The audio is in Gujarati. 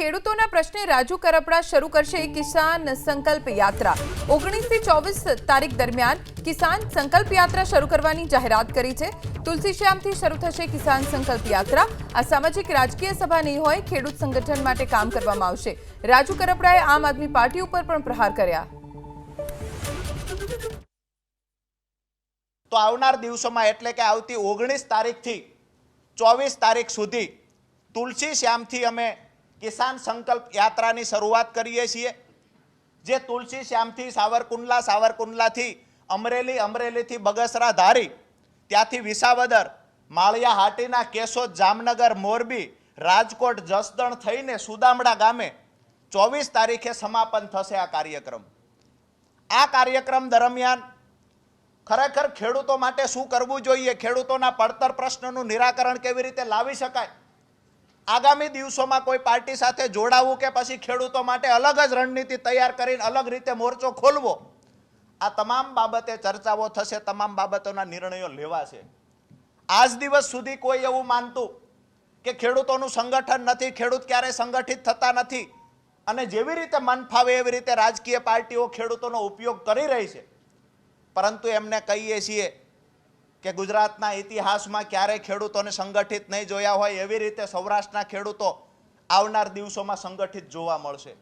ખેડૂતોના પ્રશ્ને રાજુ કરપડા શરૂ કરશે કિસાન સંકલ્પ યાત્રા। 19 થી 24 તારીખ દરમિયાન કિસાન સંકલ્પ યાત્રા શરૂ કરવાની જાહેરાત કરી છે। તુલસીશ્યામથી શરૂ થશે કિસાન સંકલ્પ યાત્રા। આ સામાજિક રાજકીય સભા નહીં હોય, ખેડૂત સંગઠન માટે કામ કરવામાં આવશે। રાજુ કરપડાએ આમ આદમી પાર્ટી ઉપર પણ પ્રહાર કર્યા। તો આવનાર દિવસોમાં એટલે કે આવતી 19 તારીખથી 24 તારીખ સુધી તુલસીશ્યામથી અમે કિસાન સંકલ્પ યાત્રાની શરૂઆત કરીએ છીએ। જે તુલસીશ્યામથી સાવરકુંડલાથી અમરેલી, અમરેલીથી બગસરા ધારી, ત્યાંથી વિસાવદર, માળિયા હાટીના, કેશોદ, જામનગર, મોરબી, રાજકોટ, જસદણ થઈને સુદામડા ગામે 24 તારીખે સમાપન થશે આ કાર્યક્રમ। આ કાર્યક્રમ દરમિયાન ખરેખર ખેડૂતો માટે શું કરવું જોઈએ, ખેડૂતોના પડતર પ્રશ્નોનું નિરાકરણ કેવી રીતે લાવી શકાય, આગામી દિવસોમાં કોઈ પાર્ટી સાથે જોડાવું કે પછી ખેડૂતો માટે અલગ જ રણનીતિ તૈયાર કરીને અલગ રીતે મોરચો ખોલવો, આ તમામ બાબતે ચર્ચાઓ થશે, તમામ બાબતોના નિર્ણયો લેવાશે। આજ દિવસ સુધી કોઈ એવું માનતું કે ખેડૂતોનું સંગઠન નથી, ખેડૂત ક્યારેય સંગઠિત થતા નથી અને જેવી રીતે મન ફાવે એવી રીતે રાજકીય પાર્ટીઓ ખેડૂતોનો ઉપયોગ કરી રહી છે। પરંતુ એમને કહીએ છીએ કે ગુજરાતના ઇતિહાસમાં ક્યારેય ખેડૂતોને સંગઠિત નહીં જોયા હોય, એવી રીતે સૌરાષ્ટ્રના ખેડૂતો આવનાર દિવસોમાં સંગઠિત જોવા મળશે।